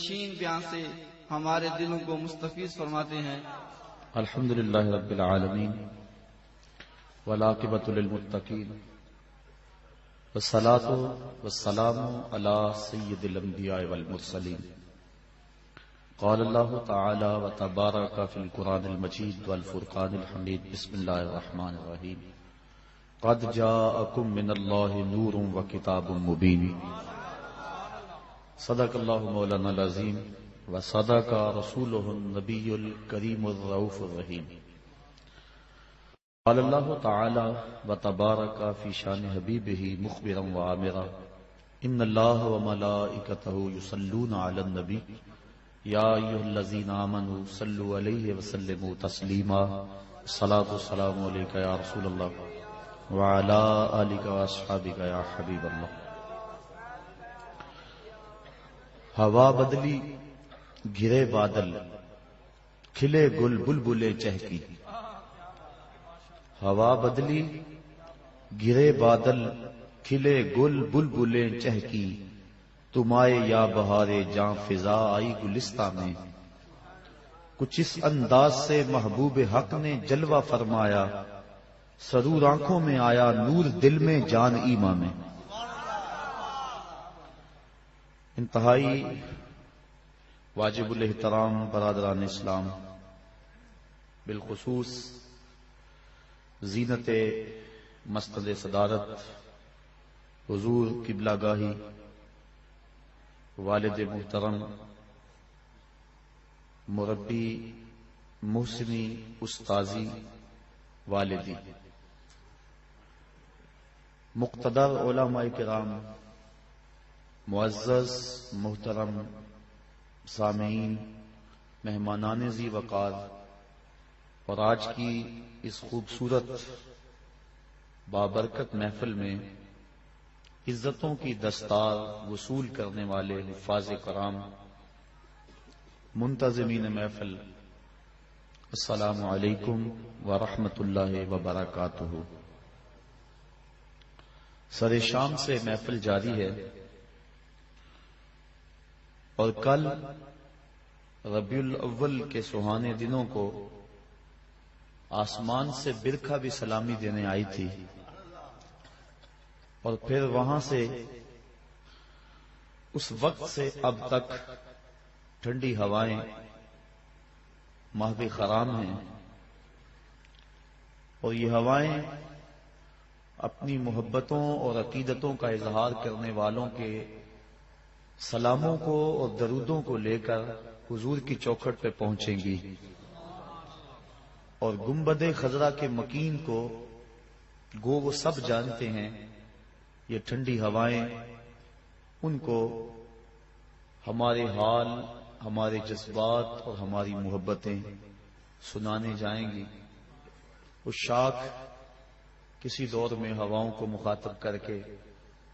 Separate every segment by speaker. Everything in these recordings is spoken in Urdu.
Speaker 1: نشین بیان سے ہمارے دلوں کو مستفیض فرماتے ہیں۔
Speaker 2: الحمدللہ رب العالمین والعاقبۃ للمتقین والصلاۃ والسلام علی سید الانبیاء والمرسلین۔ قال اللہ تعالی وتبارک فی القرآن المجید والفرقان الحمید۔ بسم اللہ الرحمن الرحیم۔ قد جاءکم من اللہ نور وکتاب مبین۔ صدق اللہ مولانا العظیم وصدق رسولہ النبی الکریم الرؤوف الرحیم۔ قال اللہ تعالی وتبارک فی شان حبیبہ مخبرا وعامرا ان اللہ وملائکتہ یصلون علی النبی یا ایھا الذین آمنوا صلوا علیہ وسلموا تسلیما۔ الصلاۃ والسلام علیک یا رسول اللہ وعلی آلک واصحابک یا حبیب اللہ۔ ہوا بدلی گرے بادل کھلے گل بلبلیں چہکی۔ ہوا بدلی گرے بادل کھلے گل بلبلیں چہکی۔ تم آئے یا بہار جاں فضا آئی گلستہ میں۔ کچھ اس انداز سے محبوب حق نے جلوہ فرمایا، سرور آنکھوں میں آیا نور دل میں جان ایمان میں۔ انتہائی واجب الاحترام برادران اسلام، بالخصوص زینت مسند صدارت حضور قبلہ گاہی والد محترم مربی محسنی استاذی والدی، مقتدر علماء کرام، معزز محترم سامعین، مہمانان ذی وقار، اور آج کی اس خوبصورت بابرکت محفل میں عزتوں کی دستار وصول کرنے والے حفاظ کرام، منتظمین محفل، السلام علیکم ورحمۃ اللہ وبرکاتہ۔ سر شام سے محفل جاری ہے، اور کل ربیع الاول کے سہانے دنوں کو آسمان سے برکھا بھی سلامی دینے آئی تھی، اور پھر وہاں سے اس وقت سے اب تک ٹھنڈی ہوائیں ماہ خرام ہیں، اور یہ ہوائیں اپنی محبتوں اور عقیدتوں کا اظہار کرنے والوں کے سلاموں کو اور درودوں کو لے کر حضور کی چوکھٹ پہ پہنچیں گی، اور گنبد خضرا کے مکین کو گو وہ سب جانتے ہیں۔ یہ ٹھنڈی ہوائیں ان کو ہمارے حال، ہمارے جذبات اور ہماری محبتیں سنانے جائیں گی۔ وہ شاخ کسی دور میں ہواؤں کو مخاطب کر کے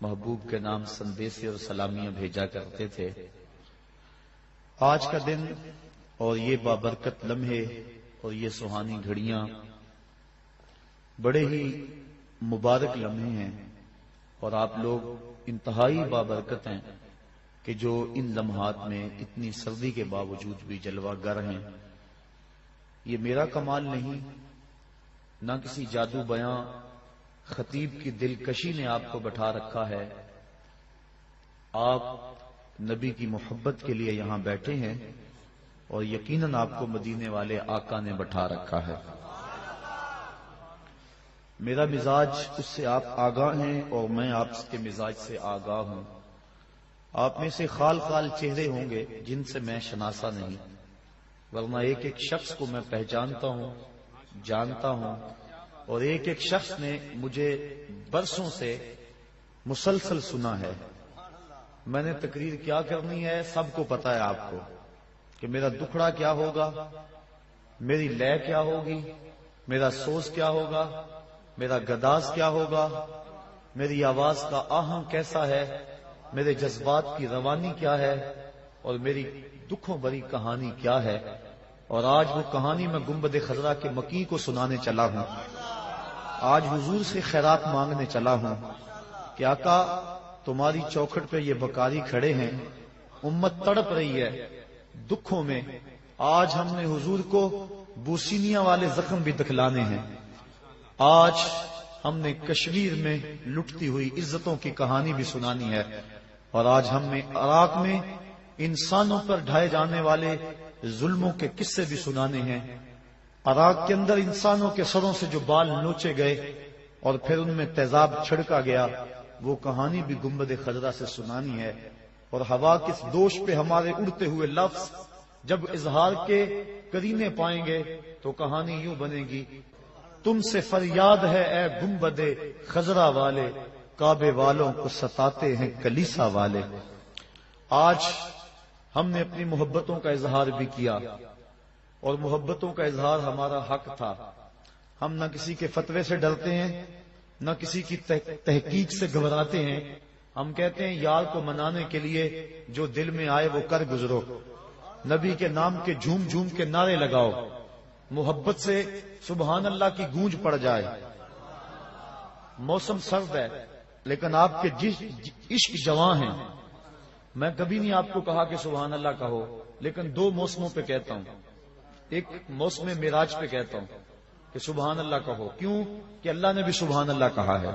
Speaker 2: محبوب کے نام سندیسے اور سلامیاں بھیجا کرتے تھے۔ آج کا دن اور یہ بابرکت لمحے اور یہ سہانی گھڑیاں بڑے ہی مبارک لمحے ہیں، اور آپ لوگ انتہائی بابرکت ہیں کہ جو ان لمحات میں اتنی سردی کے باوجود بھی جلوہ گر ہیں۔ یہ میرا کمال نہیں، نہ کسی جادو بیاں خطیب کی دلکشی نے آپ کو بٹھا رکھا ہے۔ آپ نبی کی محبت کے لیے یہاں بیٹھے ہیں، اور یقیناً آپ کو مدینے والے آقا نے بٹھا رکھا ہے۔ میرا مزاج اس سے آپ آگاہ ہیں، اور میں آپ کے مزاج سے آگاہ ہوں۔ آپ میں سے خال خال چہرے ہوں گے جن سے میں شناسا نہیں، ورنہ ایک ایک شخص کو میں پہچانتا ہوں، جانتا ہوں، اور ایک ایک شخص نے مجھے برسوں سے مسلسل سنا ہے۔ میں نے تقریر کیا کرنی ہے سب کو پتا ہے آپ کو، کہ میرا دکھڑا کیا ہوگا، میری لے کیا ہوگی، میرا سوز کیا ہوگا، میرا گداز کیا ہوگا، میری آواز کا آہنگ کیسا ہے، میرے جذبات کی روانی کیا ہے، اور میری دکھوں بھری کہانی کیا ہے۔ اور آج وہ کہانی میں گنبد خضرا کے مکی کو سنانے چلا ہوں۔ آج حضور سے خیرات مانگنے چلا ہوں کہ آقا تمہاری چوکھٹ پہ یہ بکاری کھڑے ہیں، امت تڑپ رہی ہے دکھوں میں. آج ہم نے حضور کو بوسینیا والے زخم بھی دکھلانے ہیں. آج ہم نے کشمیر میں لٹتی ہوئی عزتوں کی کہانی بھی سنانی ہے. اور آج ہم نے عراق میں انسانوں پر ڈھائے جانے والے ظلموں کے قصے بھی سنانے ہیں. عراق کے اندر انسانوں کے سروں سے جو بال نوچے گئے اور پھر ان میں تیزاب چھڑکا گیا، وہ کہانی بھی گنبد خضرا سے سنانی ہے. اور ہوا کس دوش پہ ہمارے اڑتے ہوئے لفظ جب اظہار کے کرینے پائیں گے تو کہانی یوں بنے گی: تم سے فریاد ہے اے گنبد خضرا والے، کعبے والوں کو ستاتے ہیں کلیسا والے. آج ہم نے اپنی محبتوں کا اظہار بھی کیا اور محبتوں کا اظہار ہمارا حق تھا. ہم نہ کسی کے فتوے سے ڈرتے ہیں نہ کسی کی تحقیق سے گھبراتے ہیں. ہم کہتے ہیں یار کو منانے کے لیے جو دل میں آئے وہ کر گزرو. نبی کے نام کے جھوم جھوم کے نعرے لگاؤ. محبت سے سبحان اللہ کی گونج پڑ جائے. موسم سرد ہے لیکن آپ کے عشق جواں ہیں. میں کبھی نہیں آپ کو کہا کہ سبحان اللہ کہو، لیکن دو موسموں پہ کہتا ہوں. ایک موسم معراج پہ کہتا ہوں کہ سبحان اللہ کہو. کیوں کہ اللہ نے بھی سبحان اللہ کہا ہے.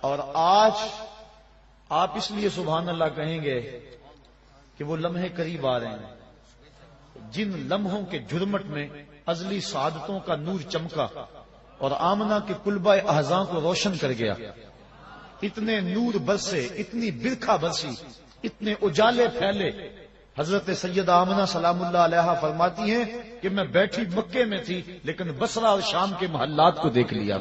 Speaker 2: اور آج آپ اس لیے سبحان اللہ کہیں گے کہ وہ لمحے قریب آ رہے ہیں جن لمحوں کے جرمٹ میں ازلی سعادتوں کا نور چمکا اور آمنہ کے کلبہ احزاں کو روشن کر گیا. اتنے نور برسے، اتنی برکھا برسی، اتنے اجالے پھیلے. حضرت سیدہ آمنہ سلام اللہ علیہا فرماتی ہیں کہ میں بیٹھی مکے میں تھی لیکن بصرہ اور شام کے محلات کو دیکھ لیا.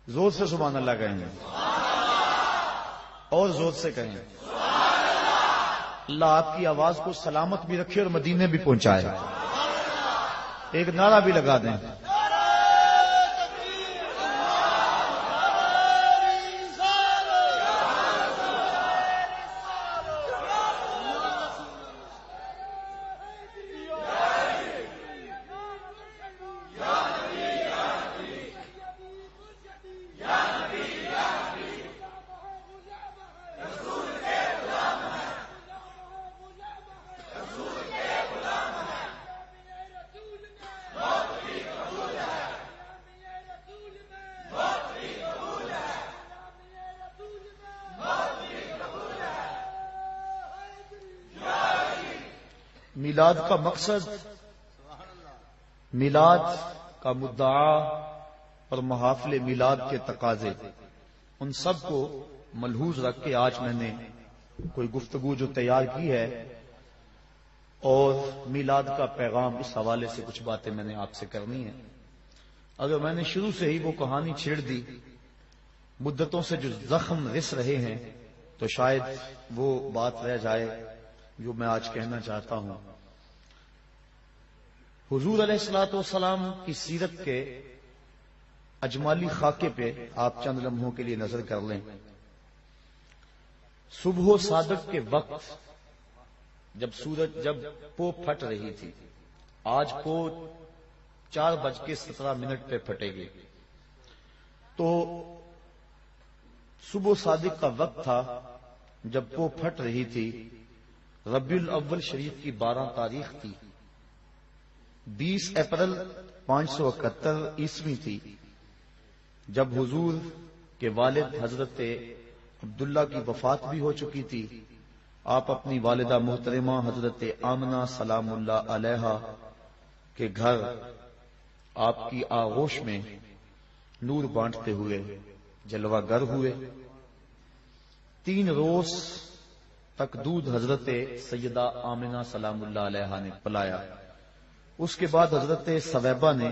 Speaker 2: زور سے سبحان اللہ کہیں گے اور زور سے کہیں. اللہ آپ کی آواز کو سلامت بھی رکھے اور مدینے بھی پہنچائے. ایک نعرہ بھی لگا دیں. میلاد کا مقصد، میلاد کا مدعا اور محافل میلاد کے تقاضے، ان سب کو ملحوظ رکھ کے آج میں نے کوئی گفتگو جو تیار کی ہے اور میلاد کا پیغام، اس حوالے سے کچھ باتیں میں نے آپ سے کرنی ہیں. اگر میں نے شروع سے ہی وہ کہانی چھیڑ دی مدتوں سے جو زخم رس رہے ہیں تو شاید وہ بات رہ جائے جو میں آج کہنا چاہتا ہوں. حضور علیہ الصلوۃ والسلام کی سیرت کے اجمالی خاکے پہ آپ چند لمحوں کے لیے نظر کر لیں. صبح و صادق کے وقت جب پو پھٹ رہی تھی، آج پو 4:17 پہ پھٹے گی، تو صبح و صادق کا وقت تھا جب پو پھٹ رہی تھی. ربیع الاول شریف کی 12 تاریخ تھی. 20 اپریل 571 عیسوی تھی جب حضور کے والد حضرت عبداللہ کی وفات بھی ہو چکی تھی. آپ اپنی والدہ محترمہ حضرت آمنہ سلام اللہ علیہا کے گھر آپ کی آغوش میں نور بانٹتے ہوئے جلوہ گر ہوئے. 3 روز تک دودھ حضرت سیدہ آمنہ سلام اللہ علیہا نے پلایا. اس کے بعد حضرت ثویبہ نے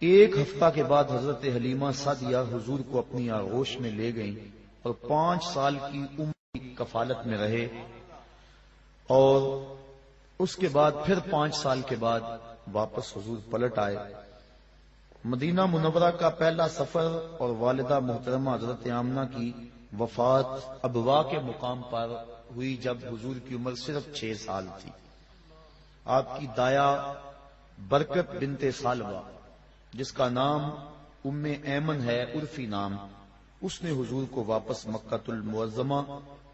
Speaker 2: 1 ہفتہ کے بعد حضرت حلیمہ سعدیہ حضور کو اپنی آغوش میں لے گئیں اور 5 سال کی عمر کی کفالت میں رہے. اور اس کے بعد پھر 5 سال کے بعد واپس حضور پلٹ آئے. مدینہ منورہ کا پہلا سفر اور والدہ محترمہ حضرت آمنہ کی وفات ابوا کے مقام پر ہوئی جب حضور کی عمر صرف 6 سال تھی. آپ کی دایا برکت بنت سالبہ، جس کا نام ام ایمن ہے عرفی نام، اس نے حضور کو واپس مکہ المعظمہ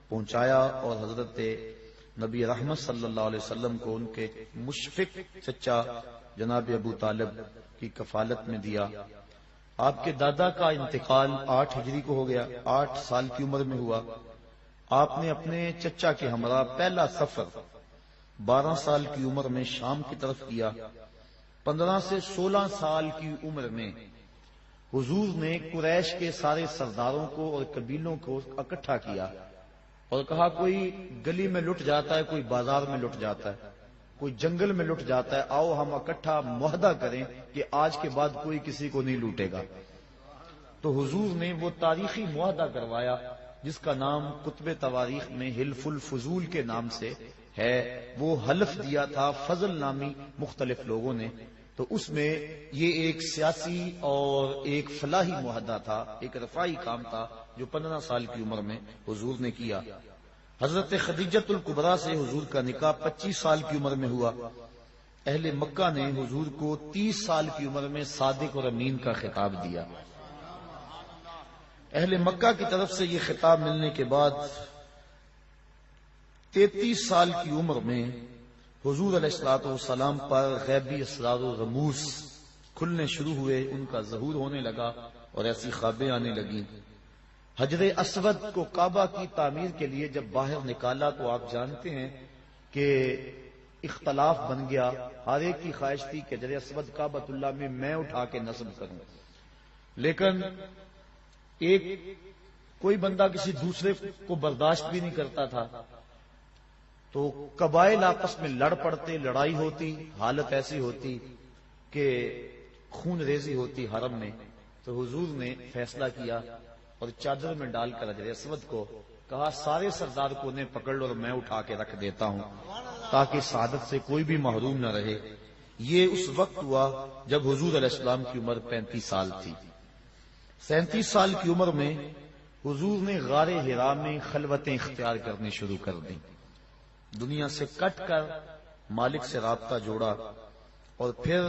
Speaker 2: پہنچایا اور حضرت نبی رحمت صلی اللہ علیہ وسلم کو ان کے مشفق چچا جناب ابو طالب کی کفالت میں دیا۔ آپ کے دادا کا انتقال 8 ہجری کو ہو گیا، 8 سال کی عمر میں ہوا۔ آپ نے اپنے چچا کے ہمراہ پہلا سفر 12 سال کی عمر میں شام کی طرف کیا۔ 15 سے 16 سال کی عمر میں حضور نے قریش کے سارے سرداروں کو اور قبیلوں کو اکٹھا کیا اور کہا کوئی گلی میں لٹ جاتا ہے، کوئی بازار میں لٹ جاتا ہے، کوئی جنگل میں لٹ جاتا ہے، آؤ ہم اکٹھا معاہدہ کریں کہ آج کے بعد کوئی کسی کو نہیں لوٹے گا۔ تو حضور نے وہ تاریخی معاہدہ کروایا جس کا نام کتب تواریخ میں حلف الفضول کے نام سے ہے۔ وہ حلف دیا تھا فضل نامی مختلف لوگوں نے، تو اس میں یہ ایک سیاسی اور ایک فلاحی معاہدہ تھا، ایک رفاعی کام تھا جو 15 سال کی عمر میں حضور نے کیا۔ حضرت خدیجۃ الکبریٰ سے حضور کا نکاح 25 سال کی عمر میں ہوا۔ اہل مکہ نے حضور کو 30 سال کی عمر میں صادق اور امین کا خطاب دیا۔ اہل مکہ کی طرف سے یہ خطاب ملنے کے بعد 33 سال کی عمر میں حضور علیہ الصلوۃ والسلام پر غیبی اسرار و رموز کھلنے شروع ہوئے، ان کا ظہور ہونے لگا اور ایسی خوابیں آنے لگیں۔ حجر اسود کو کعبہ کی تعمیر کے لیے جب باہر نکالا تو آپ جانتے ہیں کہ اختلاف بن گیا، ہر ایک کی خواہش تھی کہ حجر اسود کعبۃ اللہ میں اٹھا کے نصب کروں، لیکن ایک کوئی بندہ کسی دوسرے کو برداشت بھی نہیں کرتا تھا، تو قبائل آپس میں لڑ پڑتے، لڑائی ہوتی، حالت ایسی ہوتی کہ خون ریزی ہوتی حرم میں۔ تو حضور نے فیصلہ کیا اور چادر میں ڈال کر حجر اسود کو کہا سارے سردار کو انہیں پکڑ لو اور میں اٹھا کے رکھ دیتا ہوں تاکہ سعادت سے کوئی بھی محروم نہ رہے۔ یہ اس وقت ہوا جب حضور علیہ السلام کی عمر 35 سال تھی۔ 37 سال کی عمر میں حضور نے غار حرا میں خلوتیں اختیار کرنی شروع کر دیں، دنیا سے کٹ کر مالک سے رابطہ جوڑا، اور پھر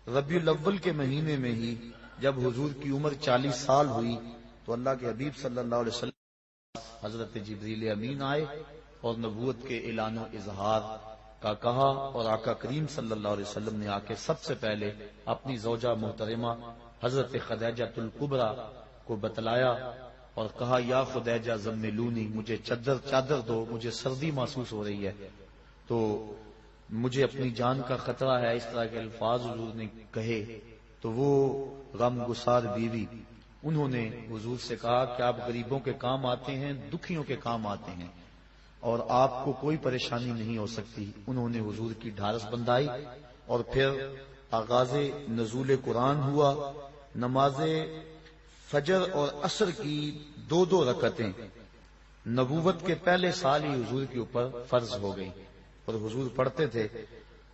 Speaker 2: ربیع الاول کے مہینے میں ہی جب حضور کی عمر 40 سال ہوئی تو اللہ کے حبیب صلی اللہ علیہ وسلم حضرت جبریل امین آئے اور نبوت کے اعلان و اظہار کا کہا، اور آقا کریم صلی اللہ علیہ وسلم نے آ کے سب سے پہلے اپنی زوجہ محترمہ حضرت خدیجہ الکبریٰ کو بتلایا اور کہا یا خدیجہ زملونی، مجھے چادر دو، مجھے سردی محسوس ہو رہی ہے، تو مجھے اپنی جان کا خطرہ ہے۔ اس طرح کے الفاظ حضور نے کہے تو وہ غم گسار بیوی انہوں نے حضور سے کہا کہ آپ غریبوں کے کام آتے ہیں، دکھیوں کے کام آتے ہیں اور آپ کو کوئی پریشانی نہیں ہو سکتی۔ انہوں نے حضور کی ڈھارس بندھائی اور پھر آغاز نزول قرآن ہوا۔ نماز فجر اور عصر کی 2 رکعتیں نبوت کے پہلے سال ہی حضور کے اوپر فرض ہو گئی اور حضور پڑھتے تھے۔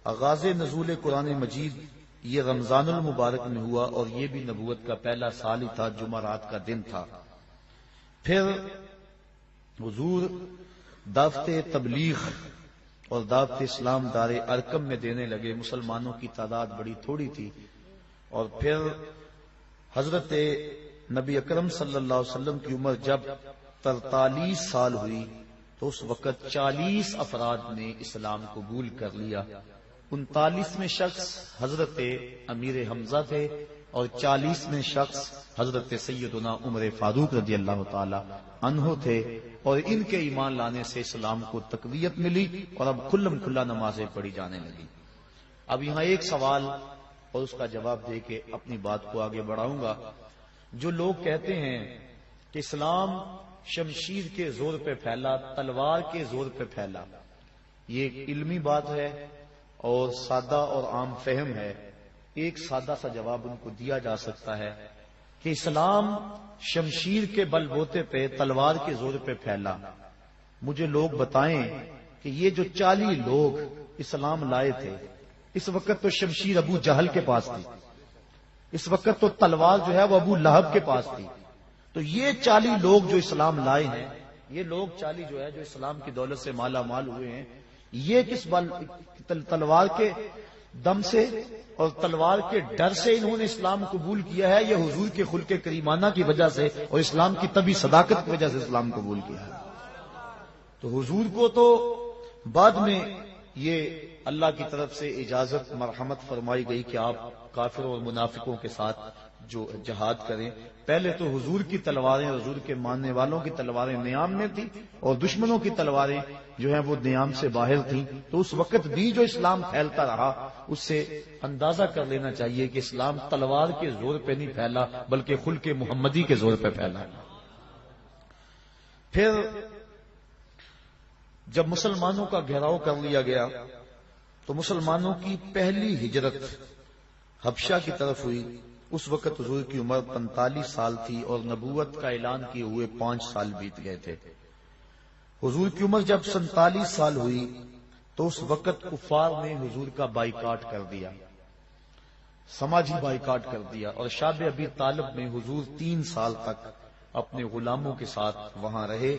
Speaker 2: آغاز نزول قرآن مجید یہ رمضان المبارک میں ہوا اور یہ بھی نبوت کا پہلا سال ہی تھا، جمعرات کا دن تھا۔ پھر حضور دعوت تبلیغ اور دعوت اسلام دار ارقم میں دینے لگے۔ مسلمانوں کی تعداد بڑی تھوڑی تھی، اور پھر حضرت نبی اکرم صلی اللہ علیہ وسلم کی عمر جب 43 سال ہوئی تو اس وقت 40 افراد نے اسلام قبول کر لیا۔ 39 شخص حضرت امیر حمزہ تھے اور 40 شخص حضرت سیدنا عمر فاروق رضی اللہ تعالی عنہ تھے، اور ان کے ایمان لانے سے اسلام کو تقویت ملی اور اب کھلم کھلا نمازیں پڑھی جانے لگی۔ اب یہاں ایک سوال اور اس کا جواب دے کے اپنی بات کو آگے بڑھاؤں گا۔ جو لوگ کہتے ہیں کہ اسلام شمشیر کے زور پہ پھیلا، تلوار کے زور پہ پھیلا، یہ ایک علمی بات ہے اور سادہ اور عام فہم ہے۔ ایک سادہ سا جواب ان کو دیا جا سکتا ہے کہ اسلام شمشیر کے بل بوتے پہ، تلوار کے زور پہ پھیلا۔ مجھے لوگ بتائیں کہ یہ جو 40 لوگ اسلام لائے تھے، اس وقت تو شمشیر ابو جہل کے پاس تھی، اس وقت تو تلوار جو ہے وہ ابو لہب کے پاس تھی، تو یہ 40 لوگ جو اسلام لائے ہیں، یہ لوگ 40 جو ہے جو اسلام کی دولت سے مالا مال ہوئے ہیں، یہ کس تلوار کے دم سے اور تلوار کے ڈر سے انہوں نے اسلام قبول کیا ہے، یا حضور کے خلق کریمانہ کی وجہ سے اور اسلام کی طبی صداقت کی وجہ سے اسلام قبول کیا ہے؟ تو حضور کو تو بعد میں یہ اللہ کی طرف سے اجازت مرحمت فرمائی گئی کہ آپ کافروں اور منافقوں کے ساتھ جو جہاد کریں. پہلے تو حضور کی تلواریں، حضور کے ماننے والوں کی تلواریں نیام میں تھیں اور دشمنوں کی تلواریں جو ہیں وہ نیام سے باہر تھیں. تو اس وقت بھی جو اسلام پھیلتا رہا اس سے اندازہ کر لینا چاہیے کہ اسلام تلوار کے زور پہ نہیں پھیلا بلکہ خلق محمدی کے زور پہ پھیلا. پھر جب مسلمانوں کا گھیراؤ کر لیا گیا تو مسلمانوں کی پہلی ہجرت حبشہ کی طرف ہوئی. اس وقت حضور کی عمر 45 سال تھی اور نبوت کا اعلان کیے ہوئے 5 سال بیت گئے تھے. حضور کی عمر جب 47 سال ہوئی تو اس وقت کفار نے حضور کا بائیکاٹ کر دیا، سماجی بائیکاٹ کر دیا، اور شاب ابی طالب میں حضور 3 سال تک اپنے غلاموں کے ساتھ وہاں رہے.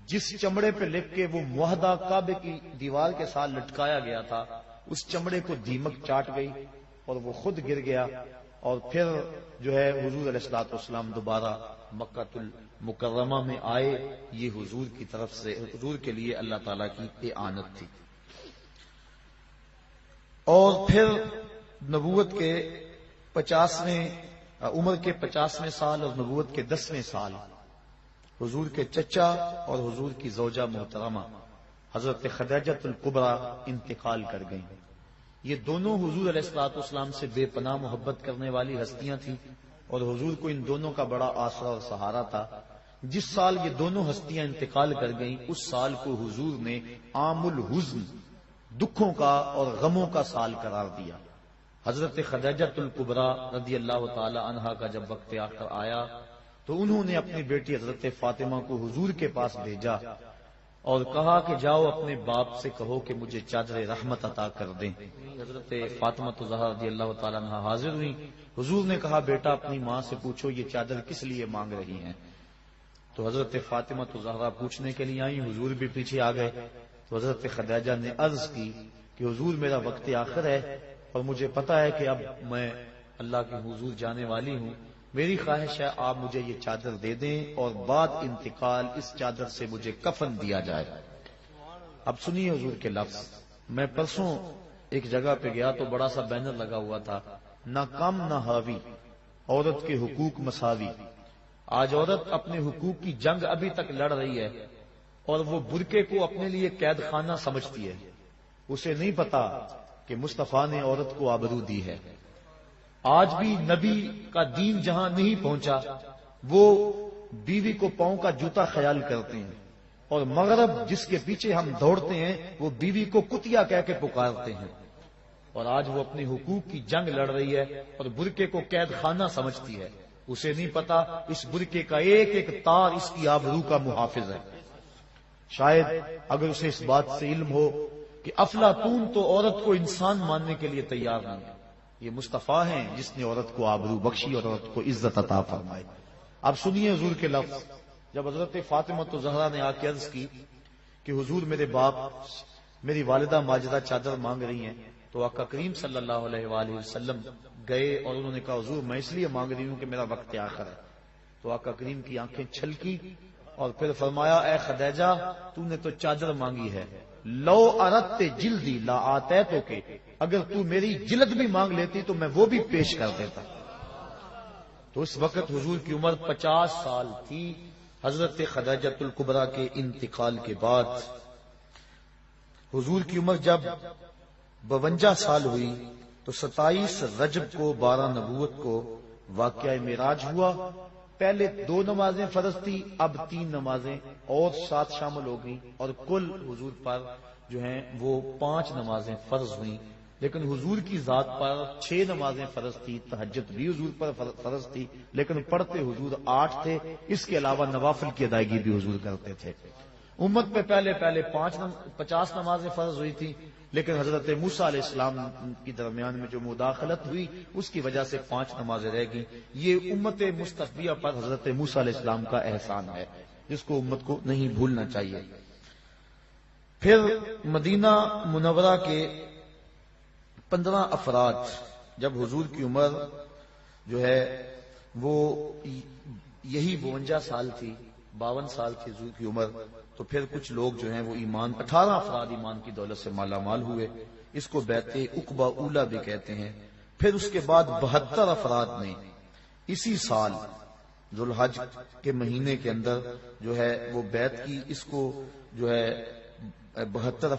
Speaker 2: جس چمڑے پہ لکھ کے وہ معاہدہ کعبے کی دیوار کے ساتھ لٹکایا گیا تھا اس چمڑے کو دیمک چاٹ گئی اور وہ خود گر گیا. اور پھر جو ہے حضور علیہ الصلوۃ والسلام دوبارہ مکہ المکرمہ میں آئے. یہ حضور کی طرف سے حضور کے لیے اللہ تعالیٰ کی اعانت تھی. اور پھر نبوت کے 50ویں عمر کے 50ویں سال اور نبوت کے 10ویں سال حضور کے چچا اور حضور کی زوجہ محترمہ حضرت خدیجہ الکبریٰ انتقال کر گئیں. یہ دونوں حضور علیہ الصلوۃ والسلام سے بے پناہ محبت کرنے والی ہستیاں تھیں اور حضور کو ان دونوں کا بڑا آسرا اور سہارا تھا. جس سال یہ دونوں ہستیاں انتقال کر گئیں اس سال کو حضور نے عام الحزن، دکھوں کا اور غموں کا سال قرار دیا. حضرت خدیجہ الکبریٰ رضی اللہ تعالی عنہا کا جب وقت آخر آیا تو انہوں نے اپنی بیٹی حضرت فاطمہ کو حضور کے پاس بھیجا اور کہا کہ جاؤ اپنے باپ سے کہو کہ مجھے چادر رحمت عطا کر دیں. حضرت فاطمہ زہرا رضی اللہ تعالیٰ عنہا حاضر ہوئی. حضور نے کہا بیٹا اپنی ماں سے پوچھو یہ چادر کس لیے مانگ رہی ہیں. تو حضرت فاطمہ زہرا پوچھنے کے لیے آئی، حضور بھی پیچھے آ گئے. تو حضرت خدیجہ نے عرض کی کہ حضور میرا وقت آخر ہے اور مجھے پتا ہے کہ اب میں اللہ کے حضور جانے والی ہوں. میری خواہش ہے آپ مجھے یہ چادر دے دیں اور بعد انتقال اس چادر سے مجھے کفن دیا جائے. اب سنیے حضور کے لفظ. میں پرسوں ایک جگہ پہ گیا تو بڑا سا بینر لگا ہوا تھا، نہ کم نہ حاوی، عورت کے حقوق مساوی. آج عورت اپنے حقوق کی جنگ ابھی تک لڑ رہی ہے اور وہ برقعے کو اپنے لیے قید خانہ سمجھتی ہے. اسے نہیں پتا کہ مصطفیٰ نے عورت کو آبرو دی ہے. آج بھی نبی کا دین جہاں نہیں پہنچا وہ بیوی کو پاؤں کا جوتا خیال کرتے ہیں، اور مغرب جس کے پیچھے ہم دوڑتے ہیں وہ بیوی کو کتیا کہہ کے پکارتے ہیں. اور آج وہ اپنے حقوق کی جنگ لڑ رہی ہے اور برقعے کو قید خانہ سمجھتی ہے. اسے نہیں پتا اس برقعے کا ایک ایک تار اس کی آبرو کا محافظ ہے. شاید اگر اسے اس بات سے علم ہو کہ افلاطون تو عورت کو انسان ماننے کے لیے تیار نہیں، یہ مصطفیٰ ہیں جس نے عورت کو آبرو بخشی اور عورت کو عزت عطا فرمائی. اب سنیے حضور کے لفظ. جب حضرت فاطمہ زہرا نے آ کے عرض کی کہ حضور میرے باپ میری والدہ ماجدہ چادر مانگ رہی ہیں تو آقا کریم صلی اللہ علیہ وآلہ وسلم گئے اور انہوں نے کہا حضور میں اس لیے مانگ رہی ہوں کہ میرا وقت آخر ہے. تو آقا کریم کی آنکھیں چھلکی اور پھر فرمایا اے خدیجہ تو نے تو چادر مانگی ہے، لو اردت جلدی لا آتیتو کے، اگر تو میری جلد بھی مانگ لیتی تو میں وہ بھی پیش کر دیتا. تو اس وقت حضور کی عمر 50 سال تھی. حضرت خدیجہ الکبریٰ کے انتقال کے بعد حضور کی عمر جب 52 سال ہوئی تو 27 رجب کو 12 نبوت کو واقعہ معراج ہوا. پہلے 2 نمازیں فرض تھی، اب 3 نمازیں اور ساتھ شامل ہو گئیں اور کل حضور پر جو ہیں وہ 5 نمازیں فرض ہوئیں. لیکن حضور کی ذات پر 6 نمازیں فرض تھی. تہجد بھی حضور پر فرض تھی لیکن پڑھتے حضور 8 تھے. اس کے علاوہ نوافل کی ادائیگی بھی حضور کرتے تھے. امت پہ پہلے 50 نمازیں فرض ہوئی تھی لیکن حضرت موسیٰ علیہ السلام کی درمیان میں جو مداخلت ہوئی اس کی وجہ سے 5 نمازیں رہ گئیں. یہ امت مصطفیہ پر حضرت موسیٰ علیہ السلام کا احسان ہے جس کو امت کو نہیں بھولنا چاہیے. پھر مدینہ منورہ کے 15 افراد، جب حضور کی عمر جو ہے وہ یہی 52 سال تھی، 52 سال تھی حضور کی عمر، تو پھر کچھ لوگ جو ہیں وہ 18 افراد ایمان کی دولت سے مالا مال ہوئے. اس کو بیعت عقبہ اولی بھی کہتے ہیں. پھر اس کے بعد 72 افراد نے اسی سال ذوالحج کے مہینے کے اندر جو ہے وہ بیعت کی. اس کو جو ہے 72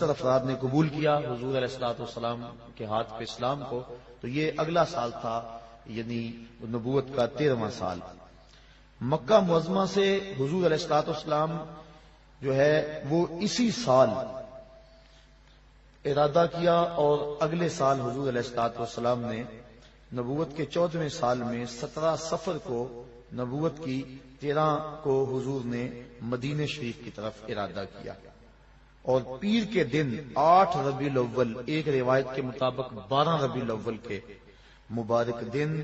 Speaker 2: افراد نے قبول کیا حضور علیہ الصلوۃ والسلام کے ہاتھ پہ اسلام کو. تو یہ اگلا سال تھا، یعنی نبوت کا 13واں سال. مکہ معظمہ سے حضور علیہ الصلوۃ والسلام جو ہے وہ اسی سال ارادہ کیا، اور اگلے سال حضور علیہ الصلوۃ والسلام نے نبوت کے 14ویں سال میں 17 صفر کو نبوت کی 13 کو حضور نے مدینہ شریف کی طرف ارادہ کیا. اور پیر کے دن 8 ربیع الاول، ایک روایت کے مطابق 12 ربیع الاول کے مبارک دن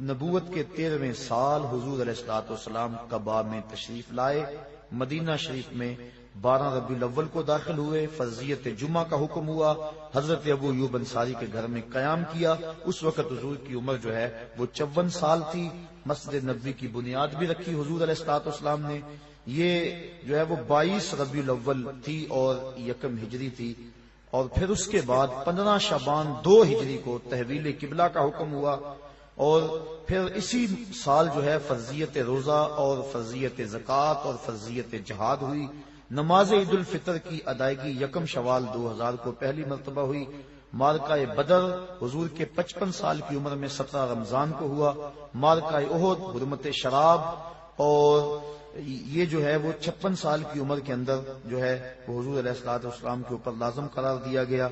Speaker 2: نبوت کے 13ویں سال حضور علیہ الصلوۃ والسلام قباء میں تشریف لائے. مدینہ شریف میں 12 ربیع الاول کو داخل ہوئے. فرضیت جمعہ کا حکم ہوا. حضرت ابو ایوب انصاری کے گھر میں قیام کیا. اس وقت حضور کی عمر جو ہے وہ 54 سال تھی. مسجد نبوی کی بنیاد بھی رکھی حضور علیہ الصلوۃ والسلام نے. یہ جو ہے وہ 22 ربیع الاول تھی اور 1 ہجری تھی. اور پھر اس کے بعد 15 شعبان 2 ہجری کو تحویل قبلہ کا حکم ہوا. اور پھر اسی سال جو ہے فرضیت روزہ اور فرضیت زکوٰۃ اور فرضیت جہاد ہوئی. نماز عید الفطر کی ادائیگی 1 شوال 2000 کو پہلی مرتبہ ہوئی. معرکہ بدر حضور کے 55 سال کی عمر میں 17 رمضان کو ہوا. معرکہ احد حرمت شراب، اور یہ جو ہے وہ 56 سال کی عمر کے اندر جو ہے وہ حضور علیہ الصلوۃ والسلام کے اوپر لازم قرار دیا گیا.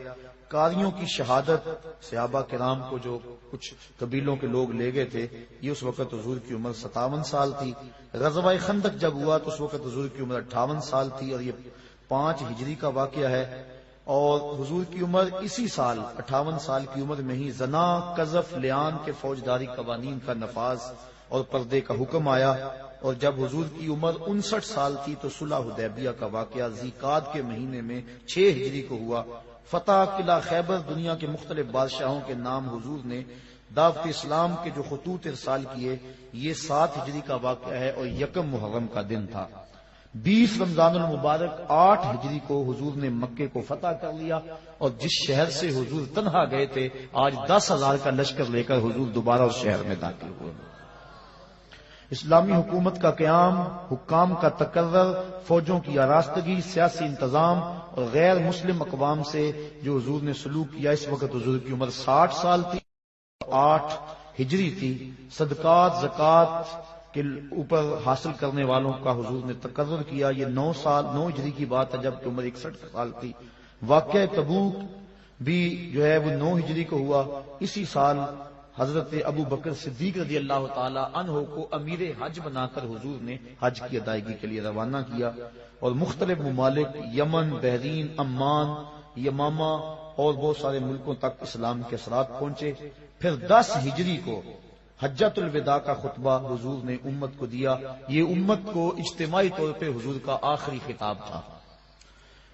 Speaker 2: قاریوں کی شہادت، صحابہ کرام کو جو کچھ قبیلوں کے لوگ لے گئے تھے، یہ اس وقت حضور کی عمر 57 سال تھی. غزوہ خندق جب ہوا تو اس وقت حضور کی عمر 58 سال تھی، اور یہ 5 ہجری کا واقعہ ہے. اور حضور کی عمر اسی سال 58 سال کی عمر میں ہی زنا، قذف، لیان کے فوجداری قوانین کا نفاذ اور پردے کا حکم آیا. اور جب حضور کی عمر 59 سال تھی تو صلح حدیبیہ کا واقعہ ذیقعد کے مہینے میں 6 ہجری کو ہوا. فتح قلعہ خیبر، دنیا کے مختلف بادشاہوں کے نام حضور نے دعوت اسلام کے جو خطوط ارسال کیے، یہ 7 ہجری کا واقعہ ہے اور 1 محرم کا دن تھا. 20 رمضان المبارک 8 ہجری کو حضور نے مکے کو فتح کر لیا. اور جس شہر سے حضور تنہا گئے تھے، آج 10,000 کا لشکر لے کر حضور دوبارہ اس شہر میں داخل ہوئے. اسلامی حکومت کا قیام، حکام کا تقرر، فوجوں کی آراستگی، سیاسی انتظام اور غیر مسلم اقوام سے جو حضور نے سلوک کیا. اس وقت حضور کی عمر 60 سال تھی، 8 ہجری تھی. صدقات زکوٰۃ کے اوپر حاصل کرنے والوں کا حضور نے تقرر کیا. یہ 9 ہجری کی بات ہے، جب کہ عمر 61 سال تھی. واقعہ تبوک بھی جو ہے وہ 9 ہجری کو ہوا. اسی سال حضرت ابو بکر صدیق رضی اللہ تعالی عنہ کو امیر حج بنا کر حضور نے حج کی ادائیگی کے لیے روانہ کیا. اور مختلف ممالک، یمن، بحرین، عمان، یمامہ اور بہت سارے ملکوں تک اسلام کے اثرات پہنچے. پھر 10 ہجری کو حجۃ الوداع کا خطبہ حضور نے امت کو دیا. یہ امت کو اجتماعی طور پہ حضور کا آخری خطاب تھا.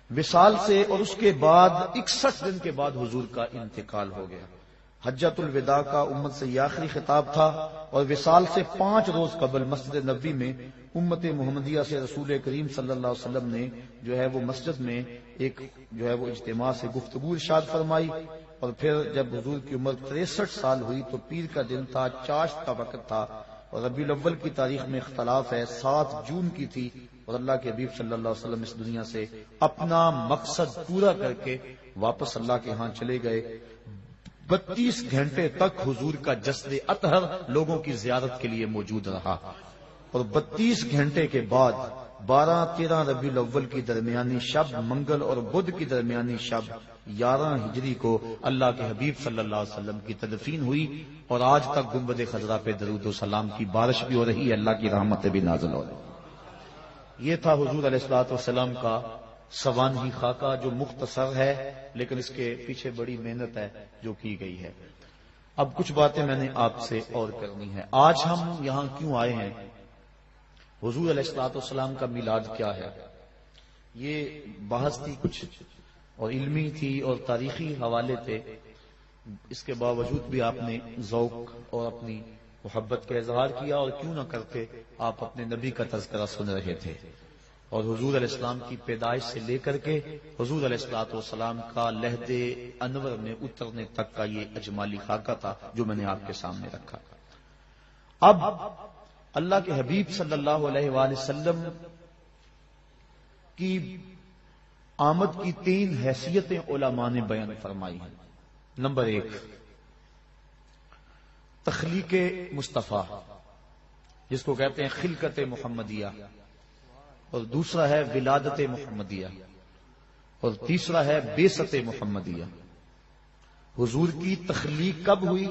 Speaker 2: وصال سے اور اس کے بعد 61 دن کے بعد حضور کا انتقال ہو گیا. حجۃ الوداع کا امت سے یہ آخری خطاب تھا. اور وصال سے 5 روز قبل مسجد نبوی میں امت محمدیہ سے رسول کریم صلی اللہ علیہ وسلم نے جو ہے وہ مسجد میں ایک جو ہے وہ اجتماع سے گفتگو ارشاد فرمائی. اور پھر جب حضور کی عمر 63 سال ہوئی تو پیر کا دن تھا، چاشت کا وقت تھا. اور ربیع الاول کی تاریخ میں اختلاف ہے، 7 جون کی تھی. اور اللہ کے حبیب صلی اللہ علیہ وسلم اس دنیا سے اپنا مقصد پورا کر کے واپس اللہ کے ہاں چلے گئے. 32 گھنٹے تک حضور کا جسد اطہر لوگوں کی زیارت کے لیے موجود رہا. اور 32 گھنٹے کے بعد 12-13 ربیع الاول کی درمیانی شب، منگل اور بدھ کی درمیانی شب 11 ہجری کو اللہ کے حبیب صلی اللہ علیہ وسلم کی تدفین ہوئی. اور آج تک گنبد خضرا پہ درود و سلام کی بارش بھی ہو رہی ہے، اللہ کی رحمتیں بھی نازل ہو رہی. یہ تھا حضور علیہ الصلوۃ والسلام کا سوانحی خاکہ، جو مختصر ہے لیکن اس کے پیچھے بڑی محنت ہے جو کی گئی ہے. اب کچھ باتیں میں نے آپ سے اور کرنی ہے. آج ہم یہاں کیوں آئے ہیں، حضور علیہ الصلوۃ والسلام کا میلاد کیا ہے، یہ بحث تھی. کچھ اور علمی تھی اور تاریخی حوالے تھے، اس کے باوجود بھی آپ نے ذوق اور اپنی محبت کا اظہار کیا، اور کیوں نہ کرتے آپ اپنے نبی کا تذکرہ سن رہے تھے، اور حضور علیہ السلام کی پیدائش سے لے کر کے حضور علیہ الصلوۃ والسلام کا لہد انور میں اترنے تک کا یہ اجمالی خاکہ تھا جو میں نے آپ کے سامنے رکھا۔ اب اللہ کے حبیب صلی اللہ علیہ وآلہ وسلم کی آمد کی 3 حیثیتیں علماء نے بیان فرمائی ہیں۔ نمبر 1 تخلیق مصطفیٰ، جس کو کہتے ہیں خلقت محمدیہ، اور دوسرا ہے ولادت محمدیہ، اور تیسرا ہے بعثت محمدیہ۔ حضور کی تخلیق کب ہوئی،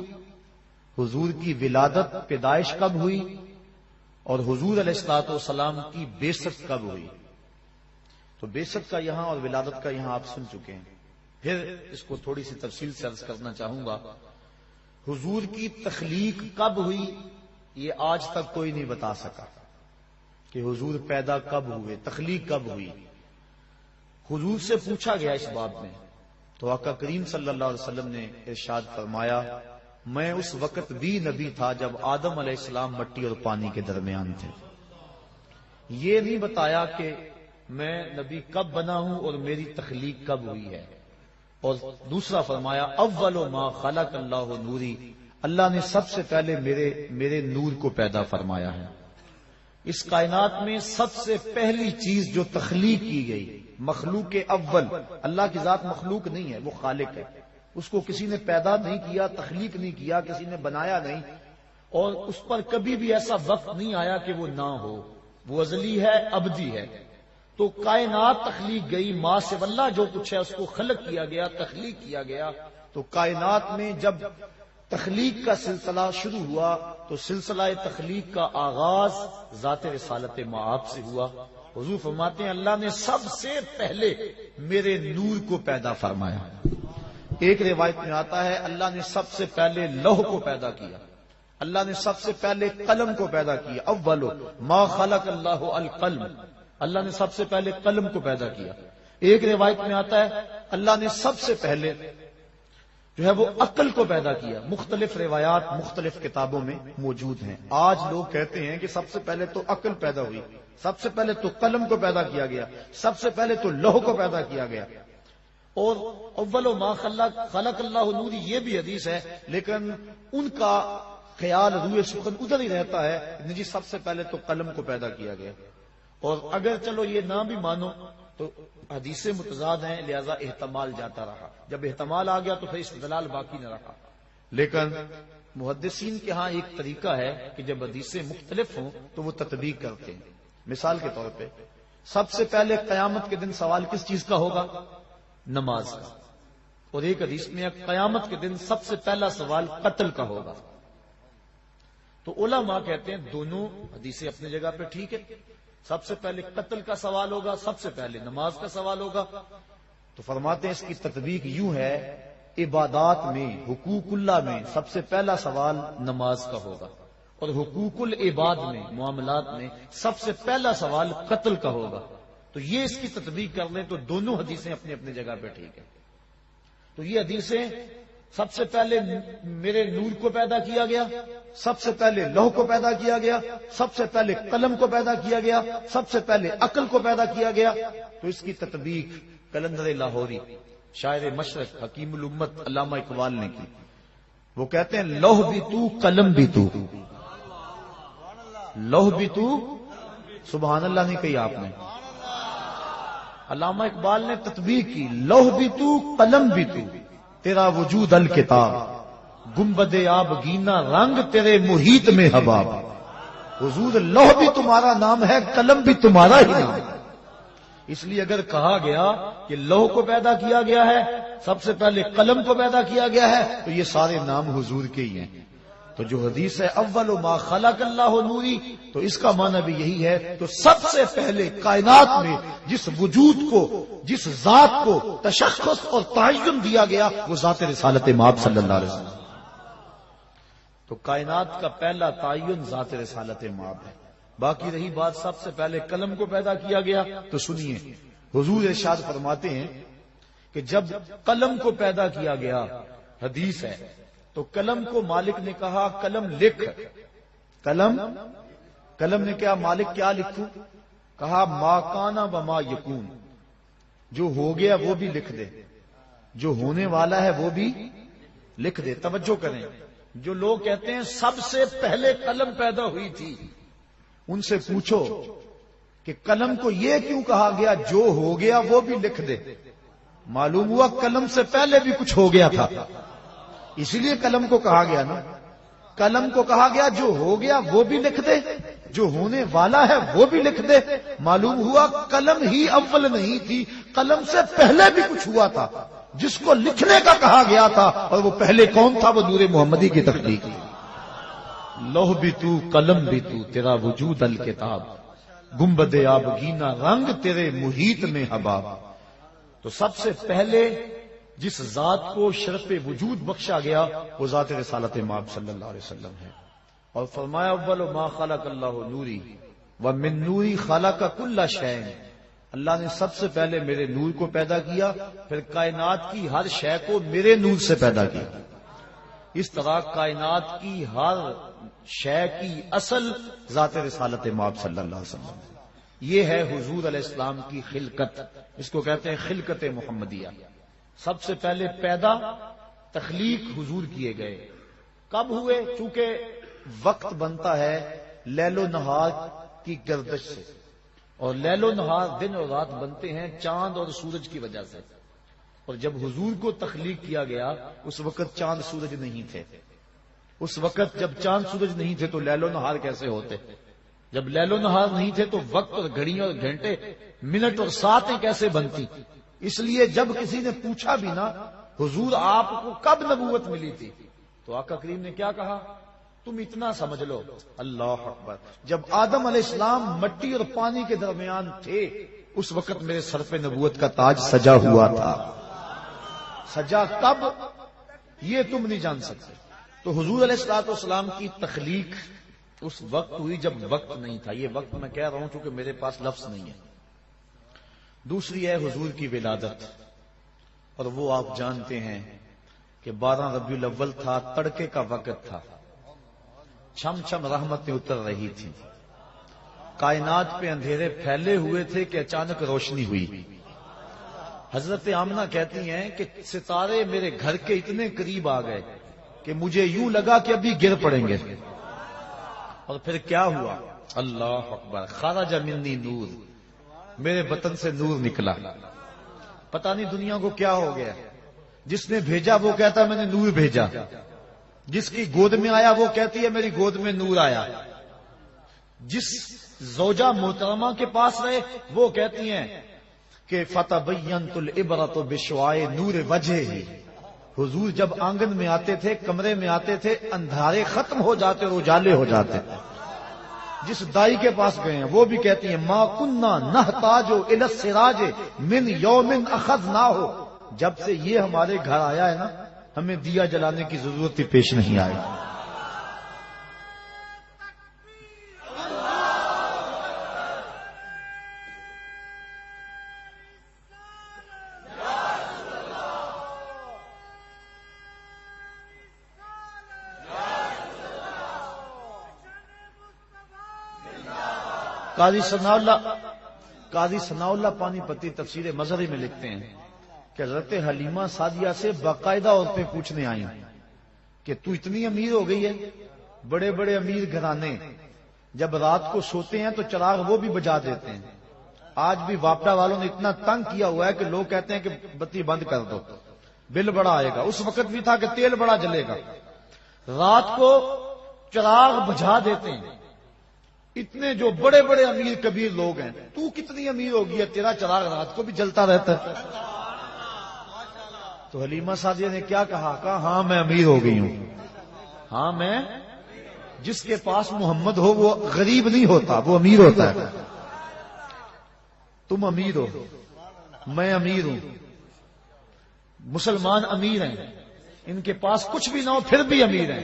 Speaker 2: حضور کی ولادت پیدائش کب ہوئی، اور حضور علیہ الصلوۃ والسلام کی بعثت کب ہوئی۔ تو بعثت کا یہاں اور ولادت کا یہاں آپ سن چکے ہیں، پھر اس کو تھوڑی سی تفصیل سے عرض کرنا چاہوں گا۔ حضور کی تخلیق کب ہوئی یہ آج تک کوئی نہیں بتا سکا کہ حضور پیدا کب ہوئے، تخلیق کب ہوئی۔ حضور سے پوچھا گیا اس باب میں تو آقا کریم صلی اللہ علیہ وسلم نے ارشاد فرمایا، میں اس وقت بھی نبی تھا جب آدم علیہ السلام مٹی اور پانی کے درمیان تھے۔ یہ نہیں بتایا کہ میں نبی کب بنا ہوں اور میری تخلیق کب ہوئی ہے۔ اور دوسرا فرمایا، اول ما خلق اللہ نوری، اللہ نے سب سے پہلے میرے نور کو پیدا فرمایا ہے۔ اس کائنات میں سب سے پہلی چیز جو تخلیق کی گئی، مخلوق اول، اللہ کی ذات مخلوق نہیں ہے، وہ خالق ہے، اس کو کسی نے پیدا نہیں کیا، تخلیق نہیں کیا، کسی نے بنایا نہیں، اور اس پر کبھی بھی ایسا وقت نہیں آیا کہ وہ نہ ہو، وہ ازلی ہے، ابدی ہے۔ تو کائنات تخلیق گئی، ماں سے واللہ جو کچھ ہے اس کو خلق کیا گیا، تخلیق کیا گیا۔ تو کائنات میں جب تخلیق کا سلسلہ شروع ہوا تو سلسلہ تخلیق کا آغاز ذات رسالت مآب سے ہوا۔ حضور فرماتے ہیں اللہ نے سب سے پہلے میرے نور کو پیدا فرمایا۔ ایک روایت میں آتا ہے اللہ نے سب سے پہلے لوح کو پیدا کیا، اللہ نے سب سے پہلے قلم کو پیدا کیا، اول ما خلق اللہ القلم، اللہ نے سب سے پہلے قلم کو پیدا کیا۔ ایک روایت میں آتا ہے اللہ نے سب سے پہلے جو ہے وہ عقل کو پیدا کیا۔ مختلف روایات مختلف کتابوں میں موجود ہیں۔ آج لوگ کہتے ہیں کہ سب سے پہلے تو عقل پیدا ہوئی، سب سے پہلے تو قلم کو پیدا کیا گیا، سب سے پہلے تو لوح کو پیدا کیا گیا۔ اور اول ما خلق اللہ نوری یہ بھی حدیث ہے، لیکن ان کا خیال روئے سخن ادھر ہی رہتا ہے جی سب سے پہلے تو قلم کو پیدا کیا گیا۔ اور اگر چلو یہ نہ بھی مانو تو حدیثیں متضاد ہیں، لہذا احتمال جاتا رہا، جب احتمال آ گیا تو پھر استدلال باقی نہ رہا۔ لیکن محدثین کے ہاں ایک طریقہ ہے کہ جب حدیثیں مختلف ہوں تو وہ تطبیق کرتے ہیں۔ مثال کے طور پہ سب سے پہلے قیامت کے دن سوال کس چیز کا ہوگا؟ نماز کا۔ اور ایک حدیث میں قیامت کے دن سب سے پہلا سوال قتل کا ہوگا۔ تو علماء کہتے ہیں دونوں حدیثیں اپنی جگہ پہ ٹھیک ہے، سب سے پہلے قتل کا سوال ہوگا، سب سے پہلے نماز کا سوال ہوگا۔ تو فرماتے ہیں اس کی تطبیق یوں ہے، عبادات میں حقوق اللہ میں سب سے پہلا سوال نماز کا ہوگا، اور حقوق العباد میں معاملات میں سب سے پہلا سوال قتل کا ہوگا۔ تو یہ اس کی تطبیق کر لیں تو دونوں حدیثیں اپنی اپنی جگہ پہ ٹھیک ہے۔ تو یہ حدیثیں سب سے پہلے میرے نور کو پیدا کیا گیا، سب سے پہلے لوح کو پیدا کیا گیا، سب سے پہلے قلم کو پیدا کیا گیا، سب سے پہلے عقل کو پیدا کیا گیا۔ تو اس کی تطبیق قلندر لاہوری شاعر مشرق حکیم الامت علامہ اقبال نے کی۔ وہ کہتے ہیں لوح بھی تو قلم بھی تو، لوح بھی تو، سبحان اللہ نہیں کہی آپ نے، علامہ اقبال نے تطبیق کی، لوح بھی تو قلم بھی تو، تیرا وجود الکتاب، گنبد آب گینا رنگ تیرے محیط میں حباب۔ حضور لوح بھی تمہارا نام ہے، قلم بھی تمہارا ہی نام ہے۔ اس لیے اگر کہا گیا کہ لوح کو پیدا کیا گیا ہے، سب سے پہلے قلم کو پیدا کیا گیا ہے، تو یہ سارے نام حضور کے ہی ہیں۔ تو جو حدیث ہے اول ما خلق اللہ نوری، تو اس کا معنی بھی یہی ہے۔ تو سب سے پہلے کائنات میں جس وجود کو، جس ذات کو تشخص اور تعین دیا گیا وہ ذات رسالت مآب صلی اللہ علیہ وسلم۔ تو کائنات کا پہلا تعین ذات رسالت مآب ہے۔ باقی رہی بات سب سے پہلے قلم کو پیدا کیا گیا، تو سنیے حضور ارشاد فرماتے ہیں کہ جب قلم کو پیدا کیا گیا، حدیث ہے، تو قلم کو مالک نے کہا قلم لکھ. قلم نے کہا مالک کیا لکھوں؟ کہا ما کان و ما یکون، جو ہو گیا وہ بھی لکھ دے، جو ہونے والا ہے وہ بھی لکھ دے. توجہ کریں، جو لوگ کہتے ہیں سب سے پہلے قلم پیدا ہوئی تھی، ان سے پوچھو کہ قلم کو یہ کیوں کہا گیا جو ہو گیا وہ بھی لکھ دے؟ معلوم ہوا قلم سے پہلے بھی کچھ ہو گیا تھا، اسی لیے قلم کو کہا گیا نا. قلم کو کہا گیا جو ہو گیا وہ بھی لکھ دے، جو ہونے والا ہے وہ بھی لکھ دے. معلوم ہوا قلم ہی اول نہیں تھی، قلم سے پہلے بھی کچھ ہوا تھا جس کو لکھنے کا کہا گیا تھا، اور وہ پہلے کون تھا؟ وہ نور محمدی کی تخلیق. لوح بھی تو، قلم بھی تو، تیرا وجود الکتاب، گنبد آبگینہ رنگ تیرے محیط میں حباب. تو سب سے پہلے جس ذات کو شرف وجود بخشا گیا وہ ذات رسالت مآب صلی اللہ علیہ وسلم ہے. اور فرمایا اول ما خلق اللہ نوری ومن نوری خلق کل شیء، اللہ نے سب سے پہلے میرے نور کو پیدا کیا، پھر کائنات کی ہر شے کو میرے نور سے پیدا کیا. اس طرح کائنات کی ہر شے کی اصل ذات رسالت مآب صلی اللہ علیہ وسلم. یہ ہے حضور علیہ السلام کی خلقت، اس کو کہتے ہیں خلقت محمدیہ. سب سے پہلے پیدا تخلیق حضور کیے گئے. کب ہوئے؟ چونکہ وقت بنتا ہے لیل و نہار کی گردش سے، اور لیل و نہار دن اور رات بنتے ہیں چاند اور سورج کی وجہ سے. اور جب حضور کو تخلیق کیا گیا اس وقت چاند سورج نہیں تھے. اس وقت جب چاند سورج نہیں تھے تو لیل و نہار کیسے ہوتے؟ جب لیل و نہار نہیں تھے تو وقت اور گھڑیاں اور گھنٹے، منٹ اور ساعتیں کیسے بنتی؟ اس لیے جب کسی نے پوچھا بھی نا حضور آپ کو کب نبوت ملی تھی، تو آقا کریم نے کیا کہا؟ تم اتنا سمجھ لو. اللہ اکبر. جب آدم علیہ السلام مٹی اور پانی کے درمیان تھے اس وقت میرے سر پہ نبوت کا تاج سجا ہوا تھا. سجا کب یہ تم نہیں جان سکتے. تو حضور علیہ السلام کی تخلیق اس وقت ہوئی جب وقت نہیں تھا. یہ وقت میں کہہ رہا ہوں چونکہ میرے پاس لفظ نہیں ہے. دوسری ہے حضور کی ولادت، اور وہ آپ جانتے ہیں کہ 12 ربیع الاول تھا، تڑکے کا وقت تھا، چھم چھم رحمتیں اتر رہی تھی، کائنات پہ اندھیرے پھیلے ہوئے تھے کہ اچانک روشنی ہوئی. حضرت آمنہ کہتی ہیں کہ ستارے میرے گھر کے اتنے قریب آ گئے کہ مجھے یوں لگا کہ ابھی گر پڑیں گے. اور پھر کیا ہوا؟ اللہ اکبر. خرج منی نور، میرے بطن سے نور نکلا. پتہ نہیں دنیا کو کیا ہو گیا. جس نے بھیجا وہ کہتا میں نے نور بھیجا، جس کی گود میں آیا وہ کہتی ہے میری گود میں نور آیا، جس زوجہ محترمہ کے پاس رہے وہ کہتی ہیں کہ فتبینت العبرۃ بشعاع نور وجہہ. حضور جب آنگن میں آتے تھے، کمرے میں آتے تھے، اندھارے ختم ہو جاتے اور اجالے ہو جاتے. جس دائی کے پاس گئے ہیں وہ بھی کہتی ہیں ما کننا نحتاج الی السراج من یوم اخذناہ. جب سے یہ ہمارے گھر آیا ہے نا ہمیں دیا جلانے کی ضرورت ہی پیش نہیں آئی. قاضی ثناء اللہ پانی پتی تفسیر مظہری میں لکھتے ہیں کہ حضرت حلیمہ سعدیہ سے باقاعدہ عورتیں پوچھنے آئیں کہ تو اتنی امیر ہو گئی ہے. بڑے بڑے امیر گھرانے جب رات کو سوتے ہیں تو چراغ وہ بھی بجا دیتے ہیں. آج بھی واپڈا والوں نے اتنا تنگ کیا ہوا ہے کہ لوگ کہتے ہیں کہ بتی بند کر دو، بل بڑا آئے گا. اس وقت بھی تھا کہ تیل بڑا جلے گا. رات کو چراغ بجھا دیتے ہیں. اتنے جو بڑے بڑے امیر کبیر لوگ ہیں، تو کتنی امیر ہوگی ہے تیرا چراغ رات کو بھی جلتا رہتا ہے. تو حلیمہ سعدیہ نے کیا کہا؟ کہا ہاں میں امیر ہو گئی ہوں. ہاں میں، جس کے پاس محمد ہو وہ غریب نہیں ہوتا، وہ امیر ہوتا ہے. تم امیر ہو، میں امیر ہوں، مسلمان امیر ہیں، ان کے پاس کچھ بھی نہ ہو پھر بھی امیر ہیں.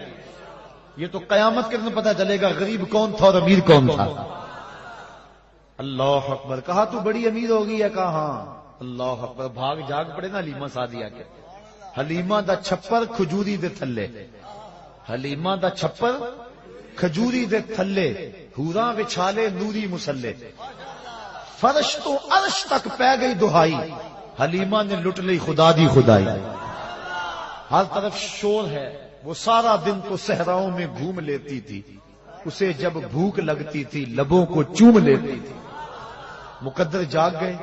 Speaker 2: یہ تو قیامت کے دن پتہ چلے گا غریب کون تھا اور امیر کون تھا. اللہ اکبر. کہا تو بڑی امیر ہوگی ہے؟ کہا ہاں. اللہ اکبر، بھاگ جاگ پڑے نا حلیمہ سعدیہ کے. حلیمہ دا چھپر کھجوری دے تھلے، حلیمہ دا چھپر کھجوری دے تھلے، حوراں وچھالے نوری مسلے، فرش تو عرش تک پہ گئی دہائی، حلیمہ نے لٹ لی خدا دی خدائی. ہر طرف شور ہے، وہ سارا دن تو صحراؤں میں گھوم لیتی تھی، اسے جب بھوک لگتی تھی لبوں کو چوم لیتی تھی. مقدر جاگ گئے،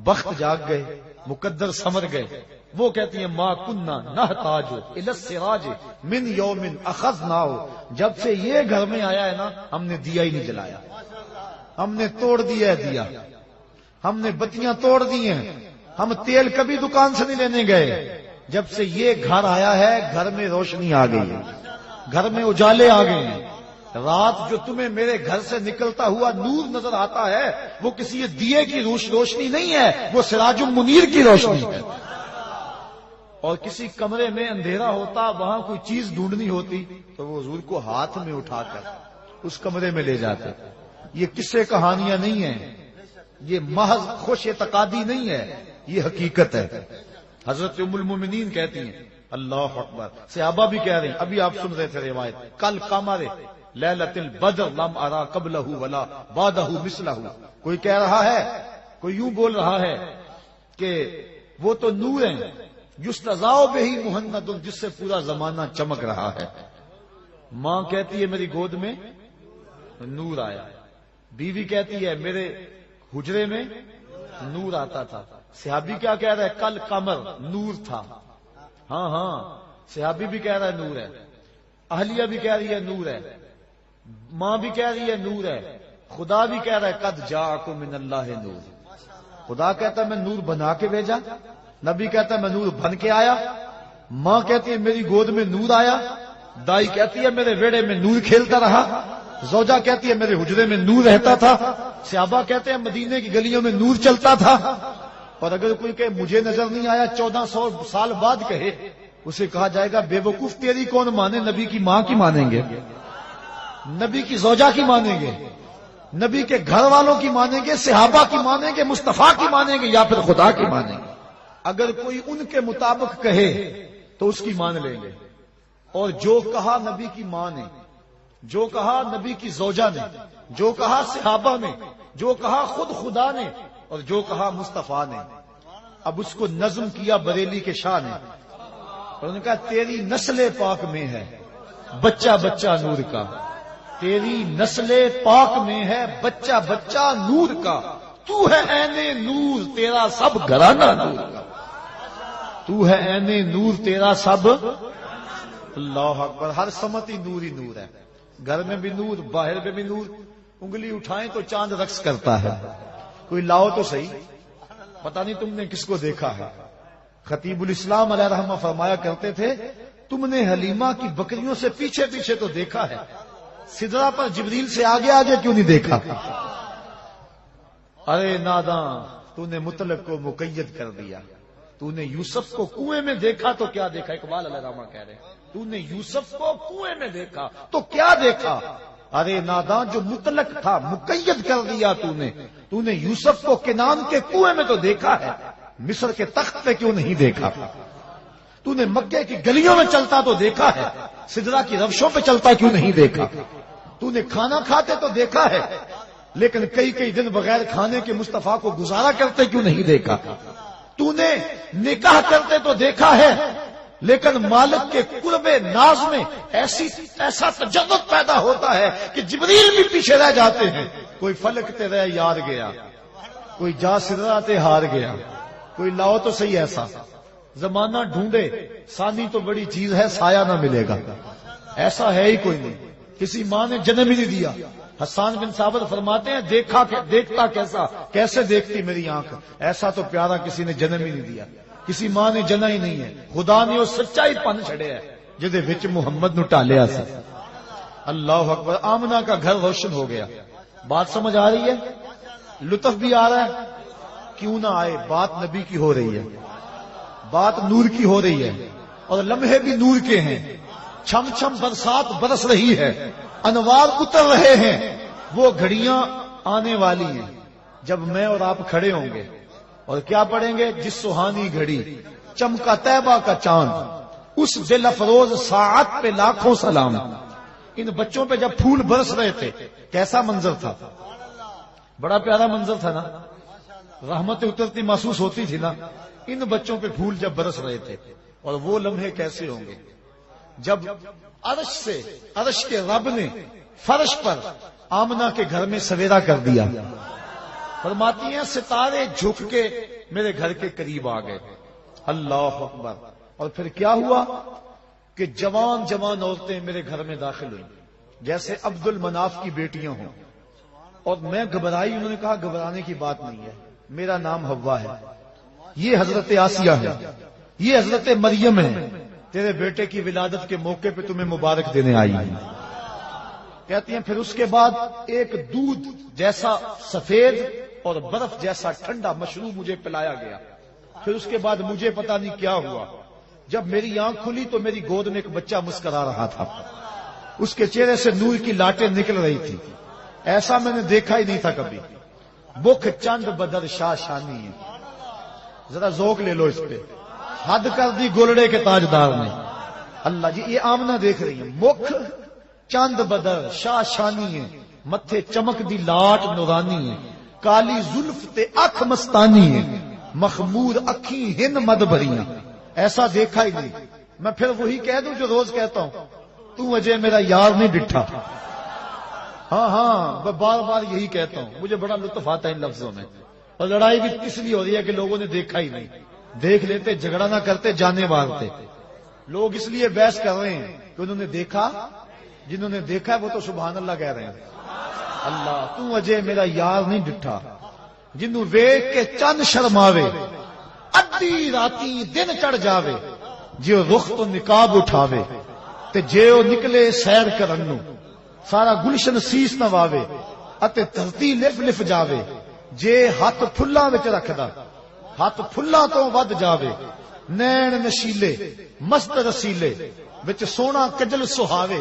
Speaker 2: بخت جاگ گئے، مقدر سمر گئے. وہ کہتی ہیں ما کننا نحتاج الی السراج من یوم اخذناہ، جب سے یہ گھر میں آیا ہے نا ہم نے دیا ہی نہیں جلایا، ہم نے توڑ دیا ہے دیا، ہم نے بتیاں توڑ دی ہیں، ہم تیل کبھی دکان سے نہیں لینے گئے. جب سے یہ گھر آیا ہے گھر میں روشنی آ گئی ہے، گھر میں اجالے آ گئے ہیں. رات جو تمہیں میرے گھر سے نکلتا ہوا نور نظر آتا ہے وہ کسی دیے کی روشنی نہیں ہے، وہ سراج المنیر کی روشنی ہے. اور کسی کمرے میں اندھیرا ہوتا، وہاں کوئی چیز ڈھونڈنی ہوتی تو وہ حضور کو ہاتھ میں اٹھا کر اس کمرے میں لے جاتے. یہ قصے کہانیاں نہیں ہیں، یہ محض خوش اعتقادی نہیں ہے، یہ حقیقت ہے. حضرت ام المومنین کہتی ہیں اللہ اکبر، صحابہ بھی کہہ رہے ہیں، ابھی آپ سن رہے تھے روایت، کل قمر لیلۃ البدر لم ارا قبلہ ولا بعدہ مثلہ. کوئی کہہ رہا ہے، کوئی یوں بول رہا ہے کہ وہ تو نور ہیں یستضاء بہ مہند، جس سے پورا زمانہ چمک رہا ہے. ماں کہتی ہے میری گود میں نور آیا، بیوی کہتی ہے میرے حجرے میں نور آتا تھا. صحابی کیا کہہ رہا ہے؟ کل قمر نور تھا. ہاں ہاں صحابی بھی کہہ رہا ہے نور ہے، اہلیہ بھی کہہ رہی ہے نور ہے، ماں بھی کہہ رہی ہے نور ہے، خدا بھی کہہ رہا ہے قد جاءکم من اللہ نور. خدا کہتا ہے میں نور بنا کے بھیجا، نبی کہتا ہے میں نور بن کے آیا، ماں کہتی ہے میری گود میں نور آیا، دائی کہتی ہے میرے ویڑے میں نور کھیلتا رہا، زوجہ کہتی ہے میرے حجرے میں نور رہتا تھا، صحابہ کہتے ہیں مدینے کی گلیوں میں نور چلتا تھا. اور اگر کوئی کہے مجھے نظر نہیں آیا 1400 سال بعد کہے، اسے کہا جائے گا بے وقوف تیری کون مانے، نبی کی ماں کی مانیں گے، نبی کی زوجہ کی مانیں گے، نبی کے گھر والوں کی مانیں گے، صحابہ کی مانیں گے، مصطفیٰ کی مانیں گے، یا پھر خدا کی مانیں گے. اگر کوئی ان کے مطابق کہے تو اس کی مان لیں گے. اور جو کہا نبی کی ماں نے، جو کہا نبی کی زوجہ نے، جو کہا صحابہ نے، جو کہا خود خدا نے، اور جو کہا مصطفیٰ نے، اب اس کو نظم کیا بریلی کے شاہ نے. اور انہوں نے کہا تیری نسل پاک میں ہے بچہ بچہ نور کا، تیری نسل پاک میں ہے بچہ بچہ نور کا، تو ہے عین نور تیرا سب گھرانہ نور کا، تو ہے عین نور تیرا سب. اللہ اکبر، ہر سمتی نور ہی نور ہے، گھر میں بھی نور، باہر میں بھی نور. انگلی اٹھائیں تو چاند رقص کرتا ہے. کوئی لاؤ تو صحیح، پتہ نہیں تم نے کس کو دیکھا ہے. خطیب الاسلام علیہ رحمہ فرمایا کرتے تھے تم نے حلیمہ کی بکریوں سے پیچھے پیچھے تو دیکھا ہے، سدرا پر جبریل سے آگے آگے کیوں نہیں دیکھا؟ ارے ناداں، تو نے مطلق کو مقید کر دیا. تو نے یوسف کو کنویں میں دیکھا تو کیا دیکھا؟ اقبال علیہ رحمہ کہہ رہے تو نے یوسف کو کنویں میں دیکھا تو کیا دیکھا؟ ارے ناداں، جو مطلق تھا مقید کر دیا تو نے یوسف کو کنان کے کنویں میں تو دیکھا ہے، مصر کے تخت پہ کیوں نہیں دیکھا؟ تو نے مکے کی گلیوں میں چلتا تو دیکھا ہے، سدرا کی روشوں پہ چلتا کیوں نہیں دیکھا؟ تو نے کھانا کھاتے تو دیکھا ہے، لیکن کئی دن بغیر کھانے کے مصطفیٰ کو گزارا کرتے کیوں نہیں دیکھا؟ تو نے نکاح کرتے تو دیکھا ہے، لیکن مالک کے قرب ناز میں ایسا تجدد پیدا ہوتا ہے کہ جبریل بھی پیچھے رہ جاتے ہیں. کوئی فلک تے رہ یار گیا، کوئی جا سدرا تے ہار گیا. کوئی لاؤ تو صحیح ایسا. زمانہ ڈھونڈے، ثانی تو بڑی چیز ہے، سایہ نہ ملے گا، ایسا ہے ہی کوئی نہیں. کسی ماں نے جنم ہی نہیں دیا. حسان بن ثابت فرماتے ہیں دیکھتا کیسے دیکھتی میری آنکھ، ایسا تو پیارا کسی نے جنم ہی نہیں دیا، کسی ماں نے جنا ہی نہیں ہے. خدا نے وہ سچائی پن چھڑیا ہے جدے وچ محمد نو ٹالیا سی. اللہ اکبر، آمنہ کا گھر روشن ہو گیا. بات سمجھ آ رہی ہے؟ لطف بھی آ رہا ہے؟ کیوں نہ آئے، بات نبی کی ہو رہی ہے، بات نور کی ہو رہی ہے، اور لمحے بھی نور کے ہیں. چھم چھم برسات برس رہی ہے، انوار اتر رہے ہیں. وہ گھڑیاں آنے والی ہیں جب میں اور آپ کھڑے ہوں گے، اور کیا پڑھیں گے؟ جس سہانی گھڑی چمکا طیبہ کا چاند، اس دل افروز ساعت پہ لاکھوں سلام۔ ان بچوں پہ جب پھول برس رہے تھے کیسا منظر تھا؟ بڑا پیارا منظر تھا نا، رحمت اترتی محسوس ہوتی تھی نا ان بچوں پہ پھول جب برس رہے تھے۔ اور وہ لمحے کیسے ہوں گے جب عرش کے رب نے فرش پر آمنہ کے گھر میں سویرا کر دیا۔ فرماتی ہیں ستارے جھک کے میرے گھر کے قریب آ گئے۔ اللہ اکبر۔ اور پھر کیا ہوا کہ جوان جوان عورتیں میرے گھر میں داخل ہوئی جیسے عبد المناف کی بیٹیاں ہوں، اور میں گھبرائی۔ انہوں نے کہا گھبرانے کی بات نہیں ہے، میرا نام حوا ہے، یہ حضرت آسیہ ہے، یہ حضرت مریم ہے، تیرے بیٹے کی ولادت کے موقع پہ تمہیں مبارک دینے آئی ہے۔ کہتی ہیں پھر اس کے بعد ایک دودھ جیسا سفید اور برف جیسا ٹھنڈا مشروب مجھے پلایا گیا۔ پھر اس کے بعد مجھے پتہ نہیں کیا ہوا، جب میری آنکھ کھلی تو میری گود میں ایک بچہ مسکرا رہا تھا، اس کے چہرے سے نور کی لاٹیں نکل رہی تھی، ایسا میں نے دیکھا ہی نہیں تھا کبھی۔ بخ چند بدر شاہ شانی ہے، ذرا ذوق لے لو اس پہ، حد کر دی گولڑے کے تاجدار نے۔ اللہ جی یہ آمنہ دیکھ رہی ہیں، مکھ چند بدر شاہ شانی ہے، متھے چمک دی لاٹ نورانی ہے، کالی زلف تے اکھ مستانی ہے، مخمور اکھی ہن مد بھریاں، ایسا دیکھا ہی نہیں۔ میں پھر وہی کہہ دوں جو روز کہتا ہوں، تو اجے میرا یار نہیں ڈٹھا۔ ہاں میں بار بار یہی کہتا ہوں، مجھے بڑا لطف آتا ہے ان لفظوں میں۔ اور لڑائی بھی اس لیے ہو رہی ہے کہ لوگوں نے دیکھا ہی نہیں، دیکھ لیتے جھگڑا نہ کرتے جانے مارتے۔ لوگ اس لیے بحث کر رہے ہیں کہ انہوں نے دیکھا، جنہوں نے دیکھا ہے وہ تو سبحان اللہ کہہ رہے ہیں۔ اللہ تو اجے میرا یار نہیں ڈٹھا، جنوں ویکھ کے چند شرماوے، ادھی راتی دن چڑھ جاوے، جے رخ تو نقاب اٹھاوے، تے جے او نکلے سیر کرن نو سارا گلشن سیس نواوے، اتے دھرتی لف لف جاوے، جے ہاتھ پھلاں وچ رکھدا ہاتھ پھلاں تو ود جاوے، نین نشیلے مست رسیلے وچ سونا کجل سہاوے،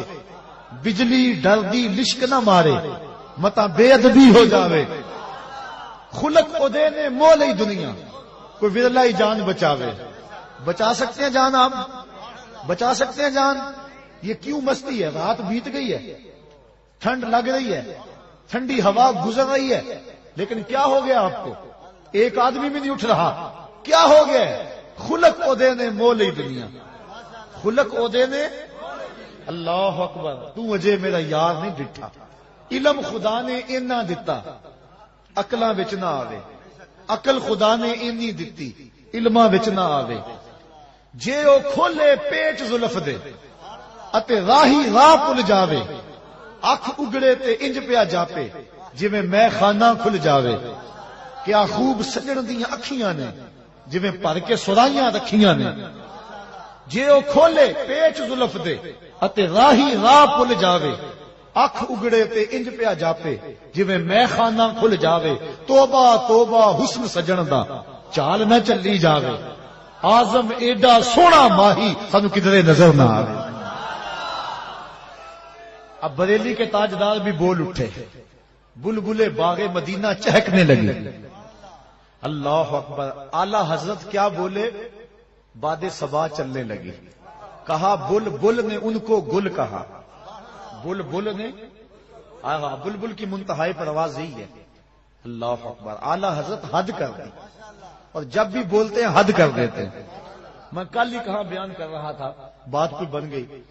Speaker 2: بجلی ڈردی لشک نہ مارے، متا بے ادبی ہو جاوے، خلق اودے نے مول ہی دنیا، کوئی ورلا ہی جان بچاوے۔ بچا سکتے ہیں جان؟ آپ بچا سکتے ہیں جان؟ یہ کیوں مستی ہے؟ رات بیت گئی ہے، ٹھنڈ لگ رہی ہے، ٹھنڈی ہوا گزر رہی ہے، لیکن کیا ہو گیا آپ کو؟ ایک آدمی بھی نہیں اٹھ رہا، کیا ہو گیا؟ خلق اودے نے مول ہی دنیا، خلق اودے نے۔ اللہ اکبر۔ تو اجے میرا یار نہیں ڈٹھا، علم خدا نے اینا دتا عقلاں وچ نہ آوے، عقل خدا نے اینی دتی علماں وچ نہ آوے، جے او کھولے پیٹ زلف دے اتے راہی راہ پل جاوے، اکھ اگڑے تے انج پیا جاپے جویں میں خانہ کھل جاوے، کیا خوب سجن دیاں اکھیاں نے جویں بھر کے سرائیاں رکھیاں نے، جے او کھولے پیٹ زلف دے اتے راہی راہ پل جاوے، اکھ اگڑے تے انج پیا جاپے جویں میں خانہ کھل جاوے، توبہ توبہ حسن سجن دا چال نہ چلی جاوے، آزم ایڈا سونا ماہی سانو کدھرے نظر نہ آوے۔ اب بریلی کے تاجدار بھی بول اٹھے، بلبلے باغ مدینہ چہکنے لگی۔ اللہ اکبر۔ اعلی حضرت کیا بولے؟ باد صبا چلنے لگی، کہا بل بل نے ان کو گل کہا، بل بل نے بلبل کی منتہائی پرواز یہی ہے۔ اللہ اکبر۔ اعلی حضرت حد کر دی، اور جب بھی بولتے ہیں حد کر دیتے ہیں۔ میں کل ہی کہاں بیان کر رہا تھا، بات کوئی بن گئی۔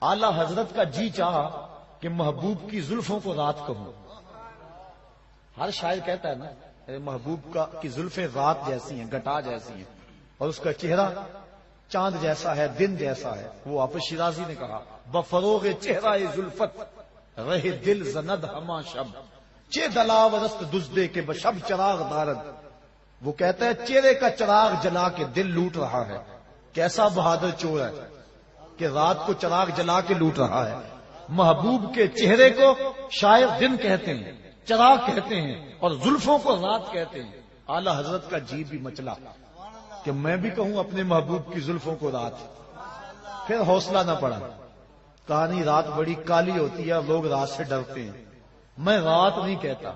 Speaker 2: اعلی حضرت کا جی چاہا کہ محبوب کی زلفوں کو رات کہوں۔ ہر شاعر کہتا ہے نا محبوب کی زلفیں رات جیسی ہیں، گٹا جیسی ہیں، اور اس کا چہرہ چاند جیسا ہے، دن جیسا ہے۔ وہ حافظ شیرازی نے کہا بفروغ چہرہ زلفت رہے دل زند ہما شب، چے دلاورست دزدے کے بشب چراغ دارد۔ وہ کہتا ہے چہرے کا چراغ جلا کے دل لوٹ رہا ہے۔ کیسا بہادر چور ہے کہ رات کو چراغ جلا کے لوٹ رہا ہے۔ محبوب کے چہرے کو شاعر دن کہتے ہیں، چراغ کہتے ہیں، اور زلفوں کو رات کہتے ہیں۔ اعلی حضرت کا جی بھی مچلا کہ میں بھی کہوں اپنے محبوب کی زلفوں کو رات۔ پھر حوصلہ نہ پڑا، کہانی رات بڑی کالی ہوتی ہے، لوگ رات سے ڈرتے ہیں۔ میں رات نہیں کہتا،